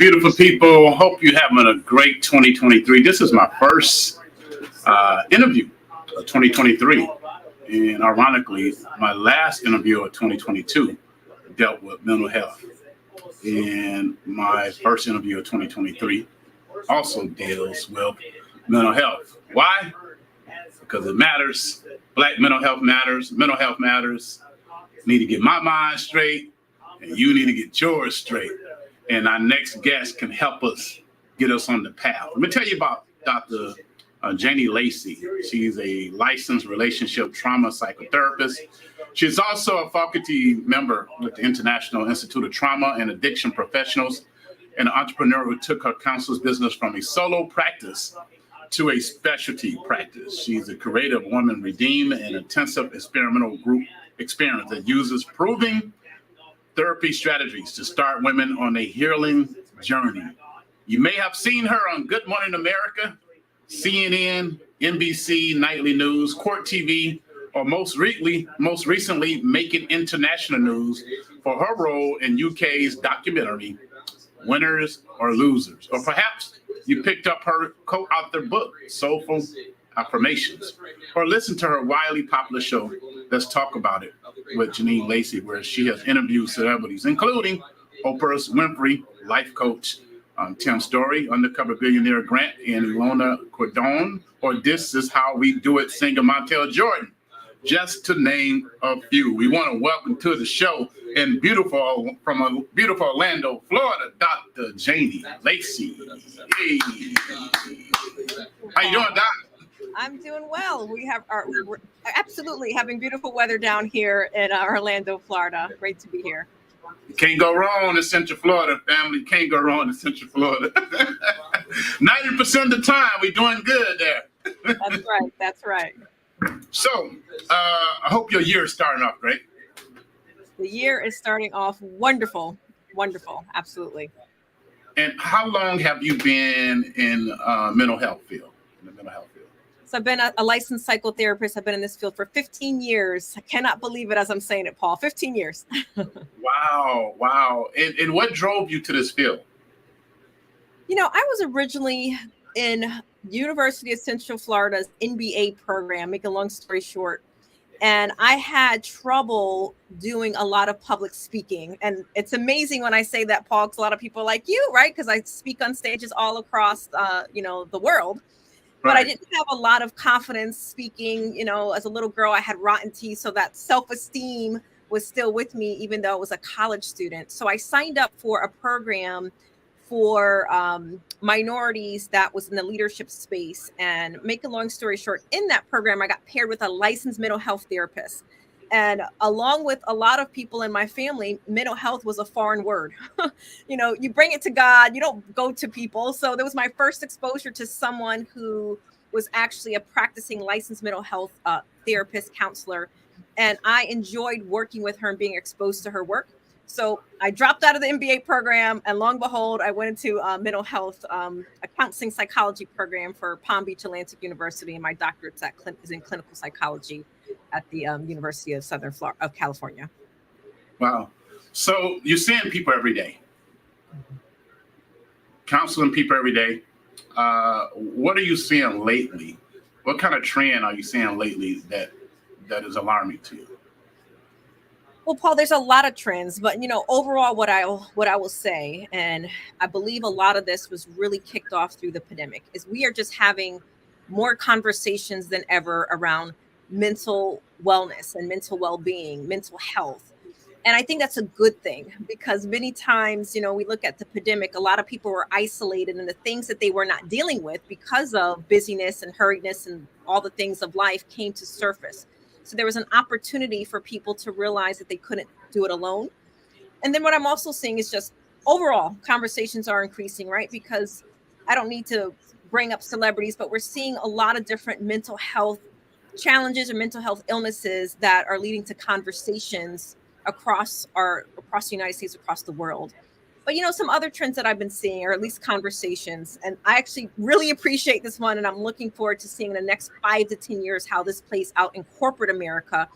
beautiful people. Hope you're having a great 2023. This is my first interview of 2023. And ironically, my last interview of 2022 dealt with mental health. And my first interview of 2023 also deals with mental health. Why? Because it matters. Black mental health matters. Mental health matters. Need to get my mind straight, and you need to get yours straight. And our next guest can help us get us on the path. Let me tell you about Dr. Janie Lacy. She's a licensed relationship trauma psychotherapist. She's also a faculty member with the International Institute of Trauma and Addiction Professionals, and an entrepreneur who took her counselor's business from a solo practice to a specialty practice. She's a creative woman redeemed an intensive experimental group experience that uses proving therapy strategies to start women on a healing journey. You may have seen her on Good Morning America, CNN, NBC, Nightly News, Court TV, or most recently making international news for her role in UK's documentary, Winners or Losers. Or perhaps you picked up her co-author book, Soulful Affirmations, or listened to her widely popular show, Let's Talk About It, with Janie Lacy, where she has interviewed celebrities, including Oprah Winfrey, life coach Tim Story, undercover billionaire Grant, and Ilona Cordone, or This Is How We Do It singer Montel Jordan, just to name a few. We want to welcome to the show from a beautiful Orlando, Florida, Dr. Janie Lacy. Hey. How you doing, Doc? I'm doing well. We're absolutely having beautiful weather down here in Orlando, Florida. Great to be here. You can't go wrong in Central Florida, family. You can't go wrong in Central Florida. 90% of the time, we're doing good there. That's right. That's right. So, I hope your year is starting off great. The year is starting off wonderful. Wonderful. Absolutely. And how long have you been in mental health field? So I've been a licensed psychotherapist. I've been in this field for 15 years. I cannot believe it as I'm saying it, Paul. 15 years. Wow. And what drove you to this field? You know, I was originally in University of Central Florida's NBA program, make a long story short. And I had trouble doing a lot of public speaking. And it's amazing when I say that, Paul, because a lot of people are like you, right? Because I speak on stages all across, the world. But I didn't have a lot of confidence speaking. You know, as a little girl, I had rotten teeth. So that self-esteem was still with me, even though I was a college student. So I signed up for a program for minorities that was in the leadership space. And make a long story short, in that program, I got paired with a licensed mental health therapist. And along with a lot of people in my family, mental health was a foreign word. You bring it to God, you don't go to people. So that was my first exposure to someone who was actually a practicing licensed mental health therapist, counselor. And I enjoyed working with her and being exposed to her work. So I dropped out of the MBA program, and lo and behold, I went into mental health, a counseling psychology program for Palm Beach Atlantic University, and my doctorate is in clinical psychology at the University of California. Wow. So you're seeing people every day, counseling people every day. What are you seeing lately? What kind of trend are you seeing lately that is alarming to you? Well, Paul, there's a lot of trends, but overall, what I will say, and I believe a lot of this was really kicked off through the pandemic, is we are just having more conversations than ever around mental wellness and mental well-being, mental health. And I think that's a good thing, because many times, we look at the pandemic, a lot of people were isolated, and the things that they were not dealing with because of busyness and hurriedness and all the things of life came to surface. So there was an opportunity for people to realize that they couldn't do it alone. And then what I'm also seeing is just overall conversations are increasing, right? Because I don't need to bring up celebrities, but we're seeing a lot of different mental health challenges or mental health illnesses that are leading to conversations across the United States, across the world. But some other trends that I've been seeing, or at least conversations, and I actually really appreciate this one, and I'm looking forward to seeing in the next 5 to 10 years how this plays out in corporate America,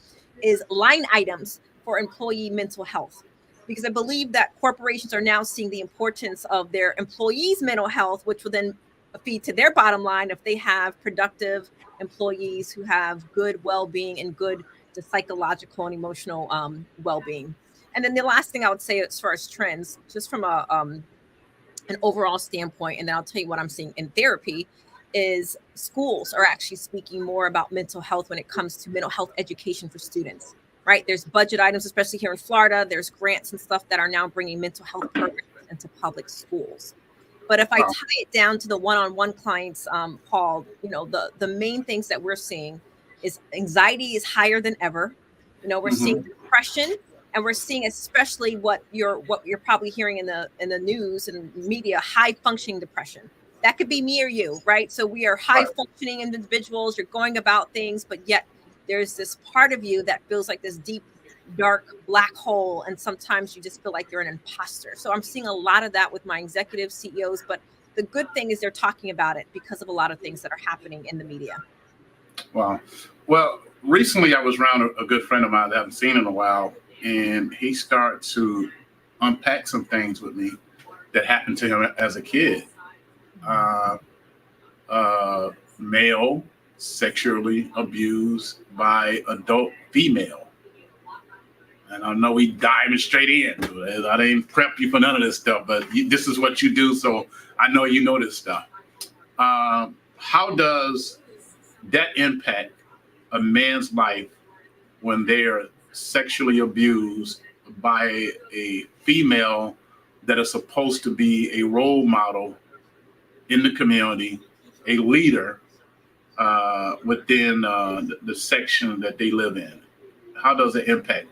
is line items for employee mental health. because I believe that corporations are now seeing the importance of their employees' mental health, which will then feed to their bottom line if they have productive employees who have good well-being and good psychological and emotional well-being. And then the last thing I would say as far as trends, just from an overall standpoint, and then I'll tell you what I'm seeing in therapy, is schools are actually speaking more about mental health when it comes to mental health education for students, right? There's budget items, especially here in Florida. There's grants and stuff that are now bringing mental health programs into public schools. But if I Wow. tie it down to the one-on-one clients, Paul, the main things that we're seeing is anxiety is higher than ever. We're seeing Hmm. depression, and we're seeing especially what you're probably hearing in the news and media, high functioning depression. That could be me or you, right? So we are high Right. functioning individuals. You're going about things, but yet there's this part of you that feels like this deep, dark black hole, and sometimes you just feel like you're an imposter. So I'm seeing a lot of that with my executive CEOs, but the good thing is they're talking about it because of a lot of things that are happening in the media. Wow. Well, recently I was around a good friend of mine that I haven't seen in a while, and he started to unpack some things with me that happened to him as a kid. Uh, Male sexually abused by adult female. And I know we diving straight in. I didn't prep you for none of this stuff, but this is what you do, so I know you know this stuff. How does that impact a man's life when they are sexually abused by a female that is supposed to be a role model in the community, a leader within the section that they live in? How does it impact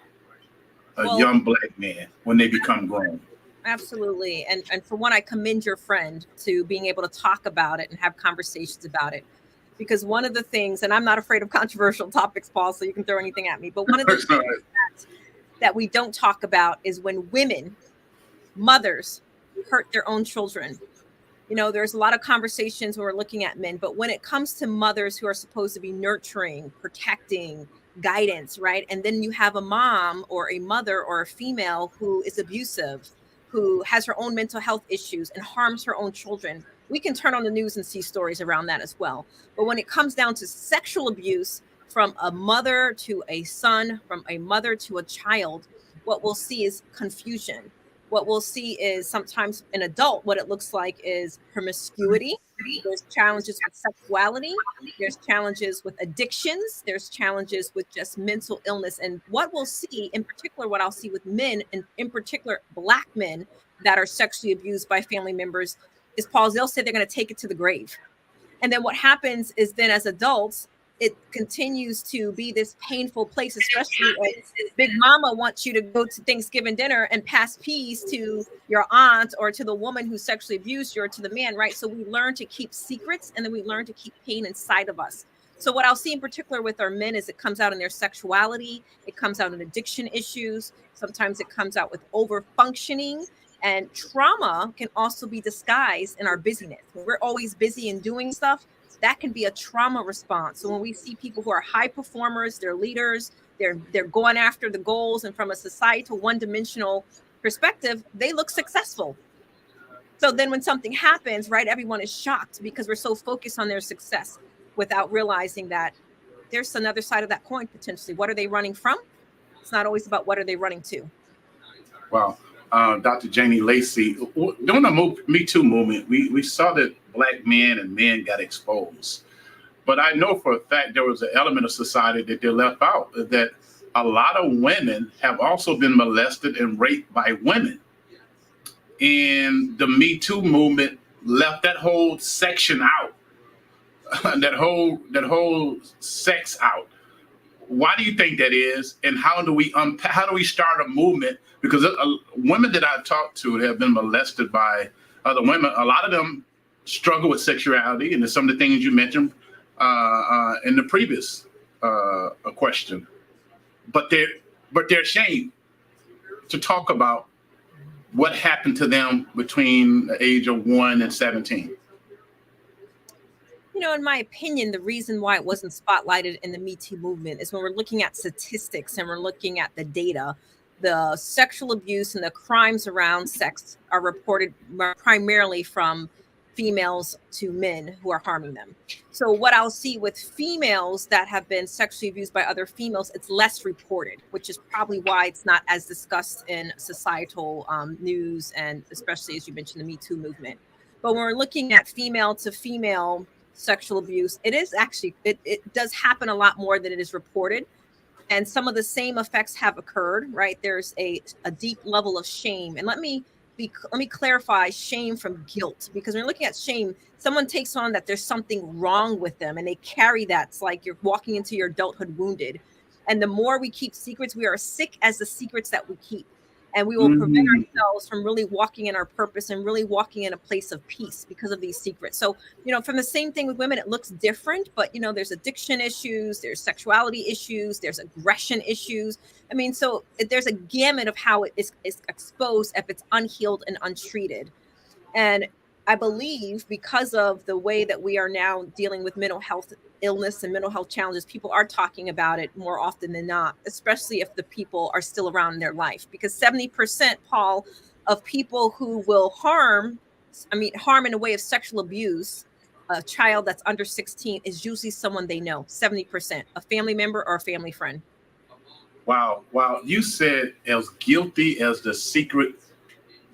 a Well, young black man when they become grown? absolutely. And for one, I commend your friend to being able to talk about it and have conversations about it. Because one of the things, and I'm not afraid of controversial topics, Paul, so you can throw anything at me, but one of the things that we don't talk about is when women, mothers, hurt their own children. There's a lot of conversations when we're looking at men, but when it comes to mothers who are supposed to be nurturing, protecting, guidance, right? And then you have a mom or a mother or a female who is abusive, who has her own mental health issues and harms her own children. We can turn on the news and see stories around that as well. But when it comes down to sexual abuse from a mother to a son, from a mother to a child, what we'll see is confusion. What we'll see is sometimes an adult, what it looks like is promiscuity. There's challenges with sexuality. There's challenges with addictions. There's challenges with just mental illness. And what we'll see, in particular, what I'll see with men, and in particular, Black men that are sexually abused by family members, is Paul, they'll say they're going to take it to the grave. And then what happens is then as adults, it continues to be this painful place, especially if Big Mama wants you to go to Thanksgiving dinner and pass peas to your aunt or to the woman who sexually abused you or to the man, right? So we learn to keep secrets, and then we learn to keep pain inside of us. So what I'll see in particular with our men is it comes out in their sexuality, it comes out in addiction issues, sometimes it comes out with over functioning. And trauma can also be disguised in our busyness. When we're always busy and doing stuff, that can be a trauma response. So when we see people who are high performers, they're leaders, they're going after the goals, and from a societal one-dimensional perspective, they look successful. So then when something happens, right, everyone is shocked because we're so focused on their success without realizing that there's another side of that coin potentially. What are they running from? It's not always about what are they running to. Wow. Dr. Janie Lacy, during the Me Too movement, we saw that black men and men got exposed. But I know for a fact there was an element of society that they left out, that a lot of women have also been molested and raped by women. And the Me Too movement left that whole section out, that whole sex out. Why do you think that is, and how do we start a movement? Because women that I've talked to that have been molested by other women, a lot of them struggle with sexuality, and there's some of the things you mentioned in the previous question. But they're ashamed to talk about what happened to them between the age of 1 and 17. In my opinion, the reason why it wasn't spotlighted in the Me Too movement is when we're looking at statistics and we're looking at the data, the sexual abuse and the crimes around sex are reported primarily from females to men who are harming them. So what I'll see with females that have been sexually abused by other females, it's less reported, which is probably why it's not as discussed in societal news, and especially as you mentioned, the Me Too movement. But when we're looking at female to female sexual abuse, it is actually, it does happen a lot more than it is reported. And some of the same effects have occurred, right? There's a deep level of shame. And let me clarify shame from guilt, because when you're looking at shame, someone takes on that there's something wrong with them and they carry that. It's like you're walking into your adulthood wounded. And the more we keep secrets, we are sick as the secrets that we keep. And we will prevent ourselves from really walking in our purpose and really walking in a place of peace because of these secrets. So, from the same thing with women, it looks different, but there's addiction issues, there's sexuality issues, there's aggression issues. I mean, so there's a gamut of how it is exposed if it's unhealed and untreated. And I believe because of the way that we are now dealing with mental health illness and mental health challenges, people are talking about it more often than not, especially if the people are still around in their life. Because 70%, Paul, of people who will harm in a way of sexual abuse, a child that's under 16 is usually someone they know. 70%, a family member or a family friend. Wow. You said as guilty as the secret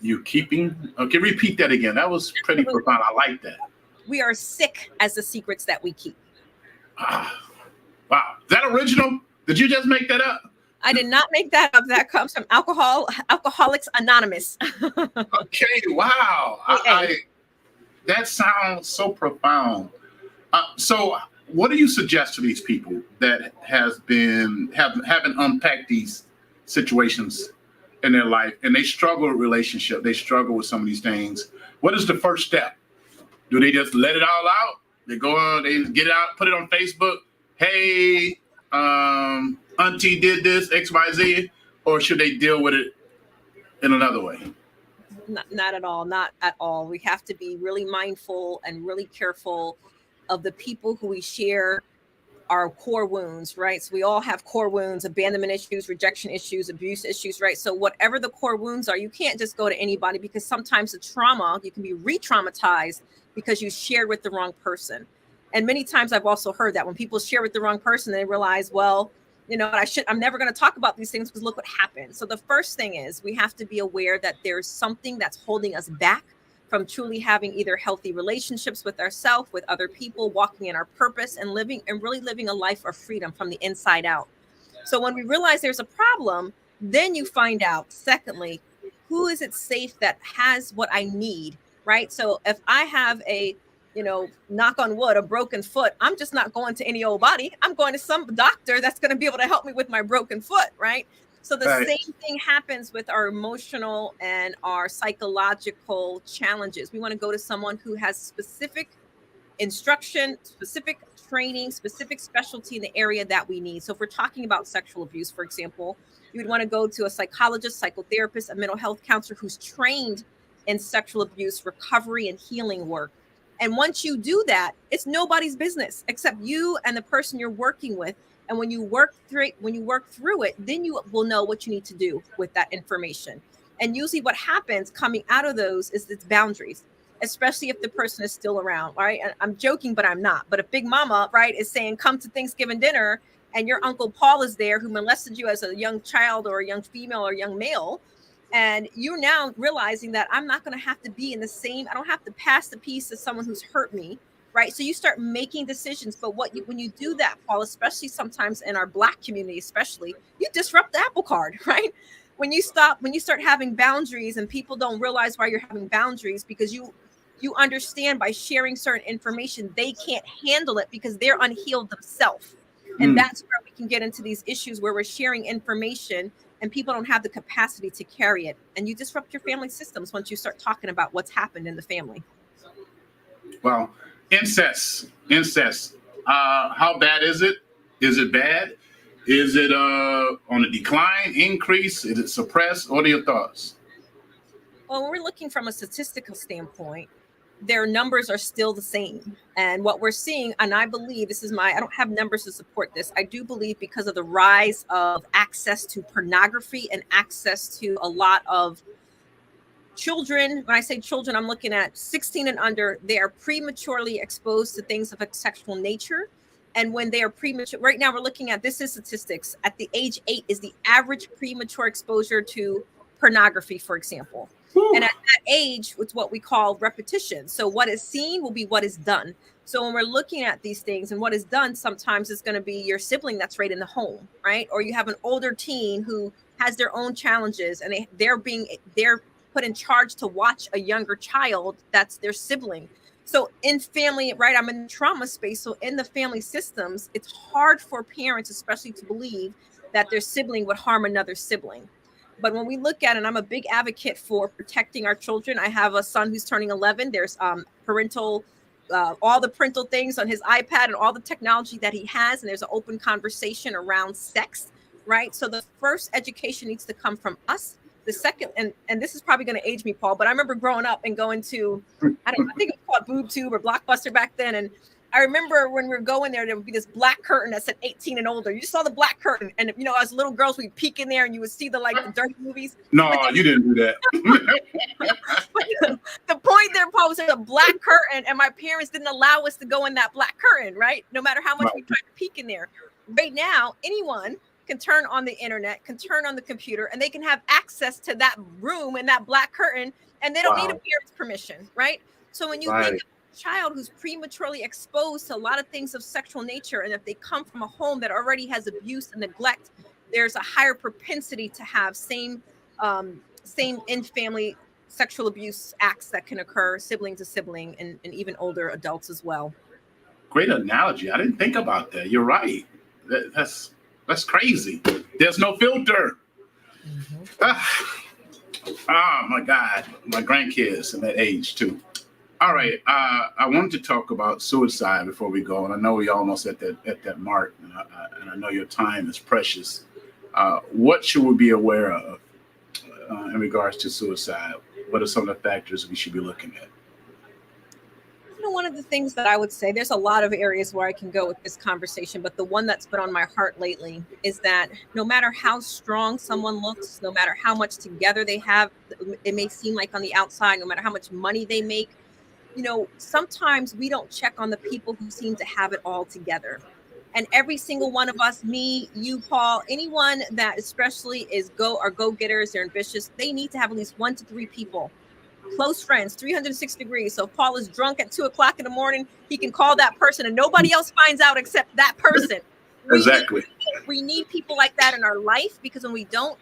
you keeping. Okay, repeat that again. That was pretty profound. I like that. We are sick as the secrets that we keep. Wow. Is that original? Did you just make that up? I did not make that up. That comes from Alcoholics Anonymous. Okay. Wow. That sounds so profound. So what do you suggest to these people that haven't unpacked these situations in their life, and they struggle with relationship, they struggle with some of these things? What is the first step? Do they just let it all out? They go on, they get it out, put it on Facebook. Hey, auntie did this, XYZ, or should they deal with it in another way? Not at all. Not at all. We have to be really mindful and really careful of the people who we share our core wounds, right? So we all have core wounds, abandonment issues, rejection issues, abuse issues, right? So whatever the core wounds are, you can't just go to anybody, because sometimes the trauma, you can be re-traumatized because you shared with the wrong person. And many times I've also heard that when people share with the wrong person, they realize, well, I'm never going to talk about these things because look what happened. So the first thing is we have to be aware that there's something that's holding us back from truly having either healthy relationships with ourselves, with other people, walking in our purpose and really living a life of freedom from the inside out. So when we realize there's a problem, then you find out, secondly, who is it safe that has what I need, right? So if I have knock on wood, a broken foot, I'm just not going to any old body. I'm going to some doctor that's going to be able to help me with my broken foot, right? So the same thing happens with our emotional and our psychological challenges. We want to go to someone who has specific instruction, specific training, specific specialty in the area that we need. So if we're talking about sexual abuse, for example, you would want to go to a psychologist, psychotherapist, a mental health counselor who's trained in sexual abuse recovery and healing work. And once you do that, it's nobody's business except you and the person you're working with. And when you work through it, then you will know what you need to do with that information. And usually what happens coming out of those is its boundaries, especially if the person is still around, right? And I'm joking, but I'm not. But if Big Mama, right, is saying, come to Thanksgiving dinner, and your Uncle Paul is there who molested you as a young child or a young female or young male, and you're now realizing that I'm not going to have to be I don't have to pass the piece to someone who's hurt me, right? So you start making decisions. But when you do that, Paul, especially sometimes in our Black community, especially, you disrupt the apple cart, right? When you start having boundaries, and people don't realize why you're having boundaries, because you understand by sharing certain information, they can't handle it because they're unhealed themselves. And that's where we can get into these issues where we're sharing information and people don't have the capacity to carry it. And you disrupt your family systems once you start talking about what's happened in the family. Well, incest. How bad is it? Is it bad? Is it on a decline, increase? Is it suppressed? What are your thoughts? Well, when we're looking from a statistical standpoint, their numbers are still the same. And what we're seeing, and I believe I don't have numbers to support this. I do believe because of the rise of access to pornography and access to a lot of children, when I say children, I'm looking at 16 and under, they are prematurely exposed to things of a sexual nature. And when they are premature, right now we're looking at, this is statistics, at the age 8 is the average premature exposure to pornography, for example. Whew. And at that age, it's what we call repetition. So what is seen will be what is done. So when we're looking at these things and what is done, sometimes it's going to be your sibling that's right in the home, right? Or you have an older teen who has their own challenges and they're put in charge to watch a younger child that's their sibling. So in family, right, I'm in the trauma space. So in the family systems, it's hard for parents, especially, to believe that their sibling would harm another sibling. But when we look at it, and I'm a big advocate for protecting our children. I have a son who's turning 11. There's parental, all the parental things on his iPad and all the technology that he has. And there's an open conversation around sex, right? So the first education needs to come from us. The second, and this is probably going to age me, Paul, but I remember growing up and going to, I think it was called Boob Tube or Blockbuster back then. And I remember when we were going there would be this black curtain that said 18 and older. You saw the black curtain. And, you know, as little girls, we'd peek in there and you would see the dirty movies. No, you didn't do that. But the point there, Paul, was there's a black curtain and my parents didn't allow us to go in that black curtain, right? No matter how much we tried to peek in there. Right now, anyone can turn on the internet, can turn on the computer, and they can have access to that room and that black curtain, and they don't need a parent's permission, right? So when you think of a child who's prematurely exposed to a lot of things of sexual nature, and if they come from a home that already has abuse and neglect, there's a higher propensity to have same in family sexual abuse acts that can occur, sibling to sibling, and even older adults as well. Great analogy. I didn't think about that. You're right. That's crazy. There's no filter. Oh my God, my grandkids in that age too. All right, I wanted to talk about suicide before we go, and I know we're almost at that mark, and I know your time is precious. What should we be aware of in regards to suicide? What are some of the factors we should be looking at? You know, one of the things that I would say, there's a lot of areas where I can go with this conversation, but the one that's been on my heart lately is that no matter how strong someone looks, no matter how much together they have, it may seem like on the outside, no matter how much money they make, you know, sometimes we don't check on the people who seem to have it all together. And every single one of us, me, you, Paul, anyone that especially is go-getters, they're ambitious, they need to have at least 1 to 3 people, close friends, 360 degrees. So if Paul is drunk at 2:00 in the morning, he can call that person and nobody else finds out except that person. Exactly. We need people like that in our life, because when we don't,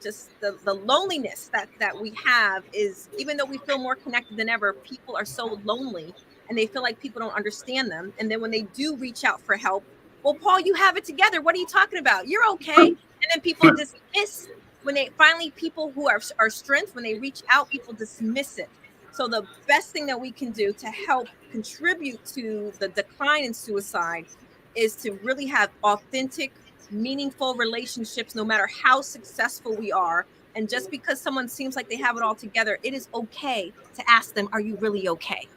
just the loneliness that we have is, even though we feel more connected than ever, people are so lonely and they feel like people don't understand them. And then when they do reach out for help, well, Paul, you have it together. What are you talking about? You're okay. And then people dismiss when they finally, people who are strength, when they reach out, people dismiss it. So the best thing that we can do to help contribute to the decline in suicide is to really have authentic, meaningful relationships, no matter how successful we are. And just because someone seems like they have it all together, it is okay to ask them, are you really okay?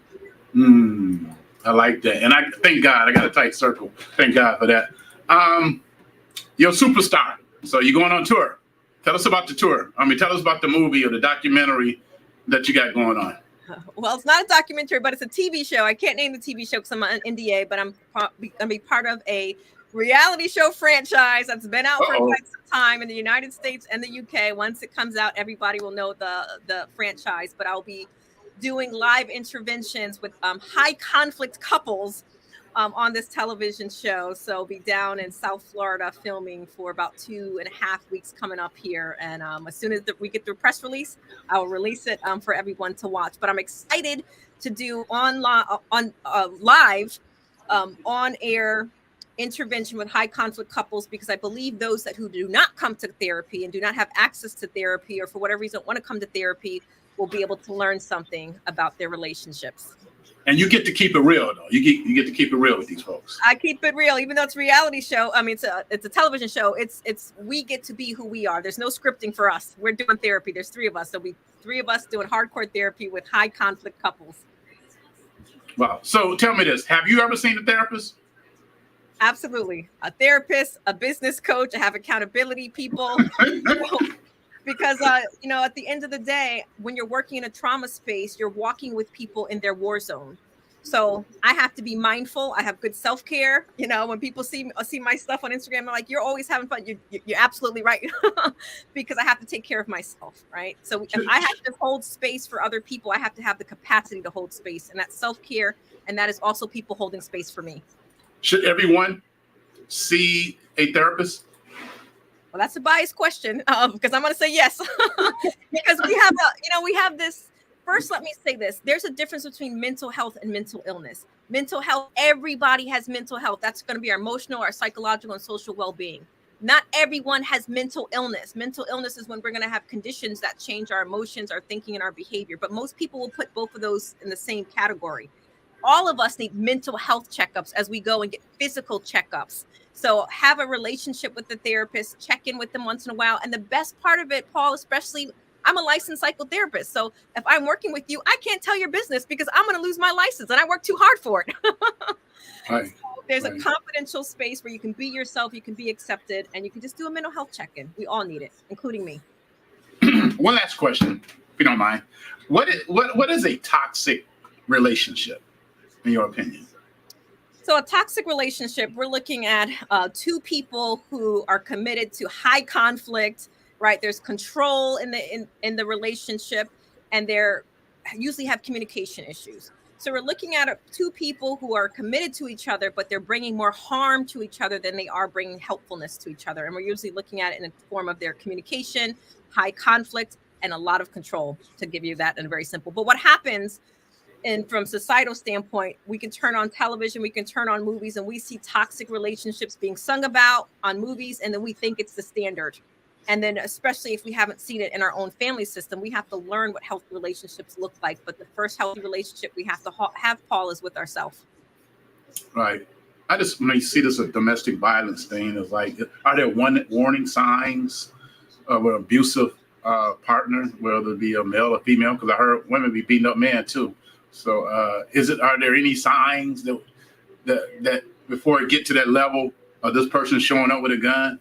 I like that. And I thank God I got a tight circle. Thank God for that. You're a superstar. So you're going on tour. Tell us about the tour. Tell us about the movie or the documentary that you got going on. Well, it's not a documentary, but it's a TV show. I can't name the TV show because I'm on NDA, but I'm going to be part of a reality show franchise that's been out for quite some time in the United States and the UK. Once it comes out, everybody will know the franchise, but I'll be doing live interventions with high conflict couples on this television show. So I'll be down in South Florida filming for about 2.5 weeks coming up here. And as soon as we get the press release, I will release it for everyone to watch. But I'm excited to do live on-air intervention with high conflict couples, because I believe those who do not come to therapy and do not have access to therapy, or for whatever reason don't want to come to therapy, will be able to learn something about their relationships. And you get to keep it real, though. You get to keep it real with these folks. I keep it real, even though it's a reality show. I mean, it's a television show. It's we get to be who we are. There's no scripting for us. We're doing therapy. There's three of us, so three of us doing hardcore therapy with high conflict couples. Wow. So tell me this: have you ever seen a therapist? Absolutely, a therapist, a business coach. I have accountability people. Because at the end of the day, when you're working in a trauma space, you're walking with people in their war zone. So I have to be mindful. I have good self-care. When people see my stuff on Instagram, they're like, "You're always having fun." You're absolutely right, because I have to take care of myself, right? So if I have to hold space for other people, I have to have the capacity to hold space, and that's self-care, and that is also people holding space for me. Should everyone see a therapist? Well, that's a biased question, because I'm going to say yes, because we have this. First, let me say this. There's a difference between mental health and mental illness. Mental health, everybody has mental health. That's going to be our emotional, our psychological, and social well-being. Not everyone has mental illness. Mental illness is when we're going to have conditions that change our emotions, our thinking, and our behavior. But most people will put both of those in the same category. All of us need mental health checkups as we go and get physical checkups. So have a relationship with the therapist, check in with them once in a while. And the best part of it, Paul, especially, I'm a licensed psychotherapist. So if I'm working with you, I can't tell your business because I'm going to lose my license and I work too hard for it. Right. So there's a confidential space where you can be yourself, you can be accepted, and you can just do a mental health check-in. We all need it, including me. One last question, if you don't mind. What is a toxic relationship, in your opinion? So a toxic relationship, we're looking at two people who are committed to high conflict, right? There's control in the relationship, and they're usually have communication issues. So we're looking at two people who are committed to each other, but they're bringing more harm to each other than they are bringing helpfulness to each other. And we're usually looking at it in the form of their communication, high conflict, and a lot of control, to give you that in a very simple. But what happens, and from societal standpoint, we can turn on television, we can turn on movies, and we see toxic relationships being sung about on movies, and then we think it's the standard. And then especially if we haven't seen it in our own family system, we have to learn what healthy relationships look like. But the first healthy relationship we have to have, Paul, is with ourselves. Right. I just when I see this a domestic violence thing, is like, are there warning signs of an abusive partner, whether it be a male or female? Because I heard women be beating up men too. So are there any signs that before it get to that level of this person showing up with a gun?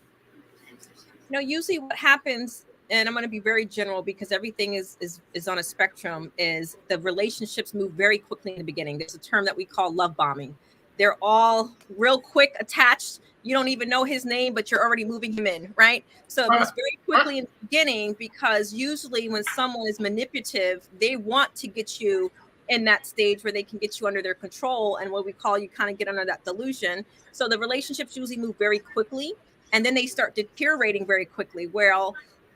Usually what happens, and I'm going to be very general because everything is on a spectrum, is the relationships move very quickly in the beginning. There's a term that we call love bombing. They're all real quick attached. You don't even know his name, but you're already moving him in, right? So it moves very quickly in the beginning, because usually when someone is manipulative, they want to get you in that stage where they can get you under their control, and what we call, you kind of get under that delusion. So the relationships usually move very quickly, and then they start deteriorating very quickly, where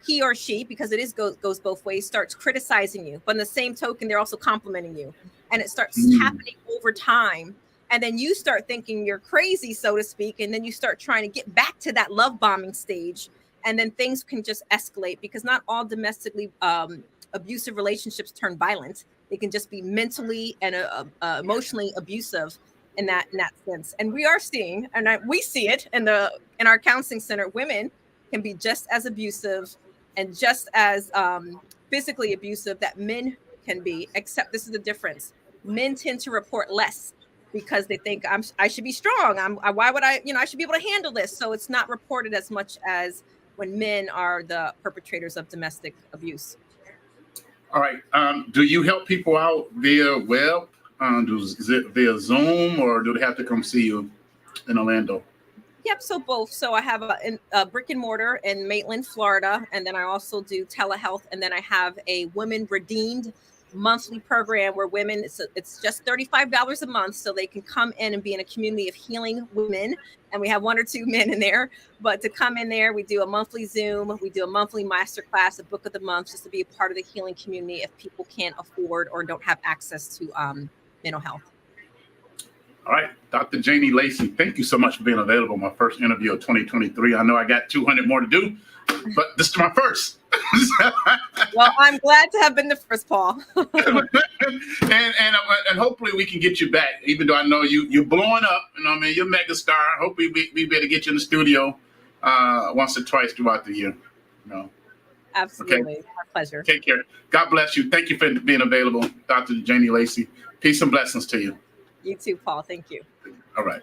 he or she, because it goes both ways, starts criticizing you. But in the same token, they're also complimenting you. And it starts happening over time. And then you start thinking you're crazy, so to speak. And then you start trying to get back to that love bombing stage. And then things can just escalate, because not all domestically abusive relationships turn violent. They can just be mentally and emotionally abusive in that sense. And we are seeing, and we see it in our counseling center, women can be just as abusive and just as physically abusive that men can be, except this is the difference. Men tend to report less because they think I should be strong. Why would I should be able to handle this. So it's not reported as much as when men are the perpetrators of domestic abuse. All right. Do you help people out via web? Is it via Zoom, or do they have to come see you in Orlando? Yep, so both. So I have a brick and mortar in Maitland, Florida, and then I also do telehealth, and then I have a women redeemed monthly program where women, it's just $35 a month, so they can come in and be in a community of healing women, and we have one or two men in there. But to come in there, we do a monthly Zoom, we do a monthly masterclass, a book of the month, just to be a part of the healing community if people can't afford or don't have access to mental health. All right, Dr. Janie Lacy, thank you so much for being available. My first interview of 2023. I know I got 200 more to do, but this is my first. Well, I'm glad to have been the first, Paul. and hopefully we can get you back. Even though I know you're blowing up, you know what I mean, you're a mega star. Hopefully we be able to get you in the studio once or twice throughout the year. You know. Absolutely, Okay. my pleasure. Take care. God bless you. Thank you for being available, Dr. Janie Lacy. Peace and blessings to you. You too, Paul. Thank you. All right.